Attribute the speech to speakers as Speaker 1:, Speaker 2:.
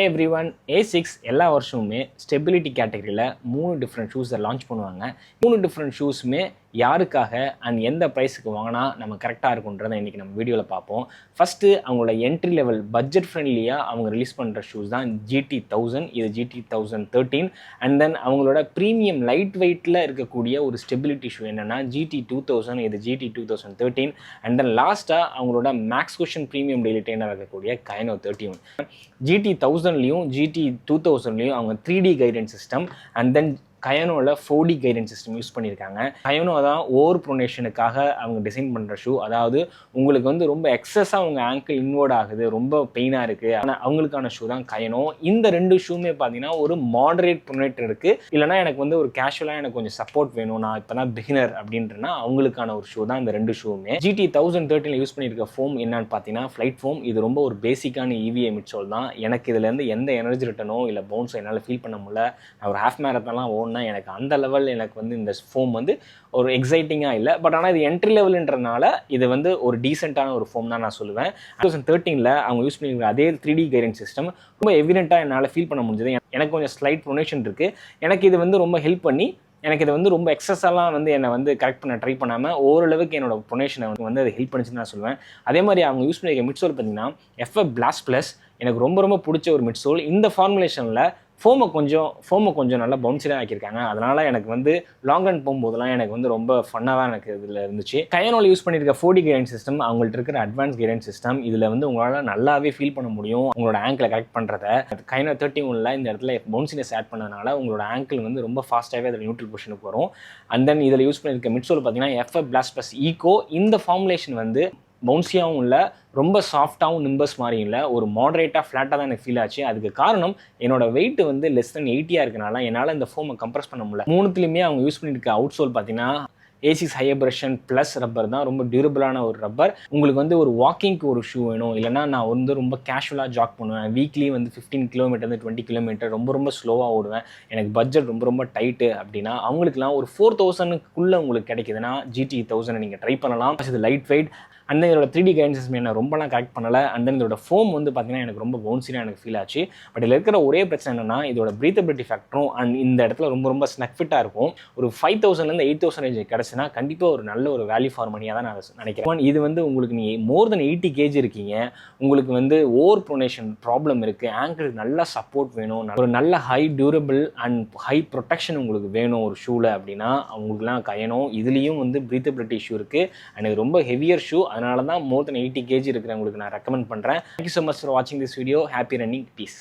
Speaker 1: Hey everyone, A6 எல்லா வருஷமுமே stability கேட்டகரியில் 3 different ஷூஸை launch பண்ணுவாங்க. 3 டிஃப்ரெண்ட் ஷூஸுமே யாருக்காக அண்ட் எந்த ப்ரைஸுக்கு வாங்கினா நம்ம கரெக்டாக இருக்குன்றதை இன்றைக்கி நம்ம வீடியோவில் பார்ப்போம். ஃபஸ்ட்டு அவங்களோட என்ட்ரி லெவல் பட்ஜெட் ஃப்ரெண்ட்லியாக அவங்க ரிலீஸ் பண்ணுற ஷூஸ் தான் GT1000. இது GT1013. அண்ட் தென் அவங்களோட ப்ரீமியம் லைட் வெயிட்டில் இருக்கக்கூடிய ஒரு ஸ்டெபிலிட்டி ஷூ என்னென்னா GT2000. இது GT2013. அண்ட் தென் லாஸ்ட்டாக அவங்களோட max cushion premium daily trainer இருக்கக்கூடிய Kayno 31. GT1000லையும் GT2000லையும் அவங்க 3D guidance system and then Kaynoவில் 4D கைடன்ஸ் சிஸ்டம் யூஸ் பண்ணியிருக்காங்க. Kayno தான் ஓவர் ப்ரொனேஷனுக்காக அவங்க டிசைன் பண்ணுற ஷூ. அதாவது உங்களுக்கு வந்து ரொம்ப எக்ஸஸாக உங்கள் ஆங்கிள் இன்வர்ட் ஆகுது, ரொம்ப பெயினாக இருக்குது, ஆனால் அவங்களுக்கான ஷூ தான் Kayno. இந்த 2 ஷூமே பார்த்தீங்கன்னா ஒரு மாடரேட் ப்ரொனேட் இருக்குது. இல்லைனா எனக்கு வந்து ஒரு கேஷுவலாக எனக்கு கொஞ்சம் சப்போர்ட் வேணும், நான் இப்போ தான் பிகினர் அப்படின்றனா அவங்களுக்கான ஒரு ஷூ தான் இந்த 2 ஷூமே. GT1013 யூஸ் பண்ணியிருக்க ஃபோம் என்னன்னு பார்த்தீங்கன்னா ஃப்ளைட் ஃபோம். இது ரொம்ப ஒரு பேசிக்கான EVA மிட்சோல் தான். எனக்கு இதுலேருந்து எந்த எனர்ஜி ரிட்டனோ இல்லை பவுன்ஸோ என்னால் ஃபீல் பண்ண முடியல. நான் ஒரு ஹாஃப் மேரத்தான்லாம் எனக்கு அந்த லெவல் எனக்கு வந்து இந்த ஃபோம் வந்து ஒரு எக்ஸைட்டிங்காக இல்லை. பட் ஆனால் இது என்ட்ரி லெவலுன்றனால இது வந்து ஒரு டீசெண்டான ஒரு ஃபோம் தான் நான் சொல்லுவேன். 2013 அவங்க யூஸ் பண்ணியிருக்கிற அதே 3D கைடன்ஸ் சிஸ்டம் ரொம்ப எவிடென்ட்டாக என்னால் ஃபீல் பண்ண முடிஞ்சது. எனக்கு கொஞ்சம் ஸ்லைட் ப்ரொனேஷன் இருக்குது. எனக்கு இது வந்து ரொம்ப ஹெல்ப் பண்ணி எனக்கு இது வந்து ரொம்ப எக்ஸஸெல்லாம் வந்து என்னை வந்து கரெக்ட் பண்ண ட்ரை பண்ணாமல் ஓரளவுக்கு என்னோட ப்ரொனேஷனை வந்து அது ஹெல்ப் பண்ணிச்சுன்னு நான் சொல்லுவேன். அதே மாதிரி அவங்க யூஸ் பண்ணியிருக்க மிட்சோல் பார்த்தீங்கன்னா FF Blast Plus எனக்கு ரொம்ப ரொம்ப பிடிச்ச ஒரு மிட்சோல். இந்த ஃபார்முலேஷனில் ஃபோமை கொஞ்சம் நல்லா பவுன்ஸியாக ஆக்கியிருக்காங்க. அதனால் எனக்கு வந்து லாங் ரன் போகும்போதெல்லாம் எனக்கு வந்து ரொம்ப ஃபன்னாக தான் எனக்கு இதில் இருந்துச்சு. Kaynoவில் யூஸ் பண்ணியிருக்க 4D கைடன்ஸ் சிஸ்டம் அவங்கள்ட்ட இருக்கிற அட்வான்ஸ் கைடன்ஸ் சிஸ்டம் இதில் வந்து உங்களால் நல்லாவே ஃபீல் பண்ண முடியும் உங்களோட ஆங்கிளை கரெக்ட் பண்ணுறத. Kayno 31 இந்த இடத்துல பவுன்சினஸ் ஆட் பண்ணதுனால உங்களோட ஆங்கிள் வந்து ரொம்ப ஃபாஸ்ட்டாகவே அதில் நியூட்ரல் பொசிஷனுக்கு வரும். அண்ட் தென் இதில் யூஸ் பண்ணியிருக்க மிட்சோல் பார்த்தீங்கன்னா FF Blast Plus Eco. இந்த ஃபார்முலேஷன் வந்து பவுன்ஸியாகவும் இல்லை, ரொம்ப சாஃப்டாகவும் நிம்பஸ் மாதிரி இல்லை, ஒரு மாடரேட்டாக ஃப்ளாட்டாக தான் எனக்கு ஃபீல் ஆச்சு. அதுக்கு காரணம் என்னோட வெயிட் வந்து லெஸ் தென் 80 இருக்கனால என்னால் இந்த ஃபோமை கம்ப்ரஸ் பண்ண முடியல. 3த்துலையுமே அவங்க யூஸ் பண்ணியிருக்க அவுட் சோல் பார்த்தீங்கன்னா A6 high oppression plus rubber தான். ரொம்ப டியூரபிளான ஒரு ரப்பர். உங்களுக்கு வந்து ஒரு வாக்கிங்க்கு ஒரு ஷூ வேணும், இல்லைனா நான் வந்து ரொம்ப கேஷுவலாக ஜாக் பண்ணுவேன், வீக்லி வந்து 15 கிலோமீட்டர் 20 கிலோமீட்டர் ரொம்ப ஸ்லோவாக ஓடுவேன், எனக்கு பட்ஜெட் ரொம்ப டைட்டு அப்படின்னா அவங்களுக்குலாம் ஒரு 4000க்குள்ளே உங்களுக்கு கிடைக்குதுன்னா GT1000 நீங்கள் ட்ரை பண்ணலாம். இது லைட் வெயிட் அண்ட் தென் இதோட 3D கைடன்ஸ் சிஸ்டம் என்ன ரொம்பலாம் கரெக்ட் பண்ணலை. அண்ட் தென் இதோட ஃபோம் வந்து பார்த்தீங்கன்னா எனக்கு ரொம்ப பவுன்ஸியாக எனக்கு ஃபீல் ஆச்சு. பட் இதில் இருக்கிற ஒரே பிரச்சனை என்னென்னா இதோட ப்ரீத்தபிலிட்டி ஃபேக்டரும் அண்ட் இந்த இடத்துல ரொம்ப ஸ்னக் ஃபிட்டாக இருக்கும். ஒரு 5000லேருந்து 8000 ரேஞ்ச் கிடச்சுன்னா கண்டிப்பாக ஒரு நல்ல ஒரு வேல்யூ ஃபார் மணியாக தான் நான் நினைக்கிறேன். இது வந்து உங்களுக்கு நீங்கள் மோர் தென் 80 kg இருக்கீங்க, உங்களுக்கு வந்து ஓவர் ப்ரொனேஷன் ப்ராப்ளம் இருக்குது, ஆங்கிள் நல்லா சப்போர்ட் வேணும், ஒரு நல்ல high durable and high protection உங்களுக்கு வேணும் ஒரு ஷூவில் அப்படின்னா அவங்களுக்குலாம் Kayno. இதுலேயும் வந்து ப்ரீத்தபிலிட்டி இஷ்யூ இருக்குது அண்ட் இது ரொம்ப ஹெவியர் ஷூ. அதனால தான் மோர் தென் 80 kg இருக்கிறவங்களுக்கு நான் ரெக்கமெண்ட் பண்ணுறேன். தேங்க்யூ ஸோ மச் ஃபார் வாட்சிங் this video. Happy running. Piece.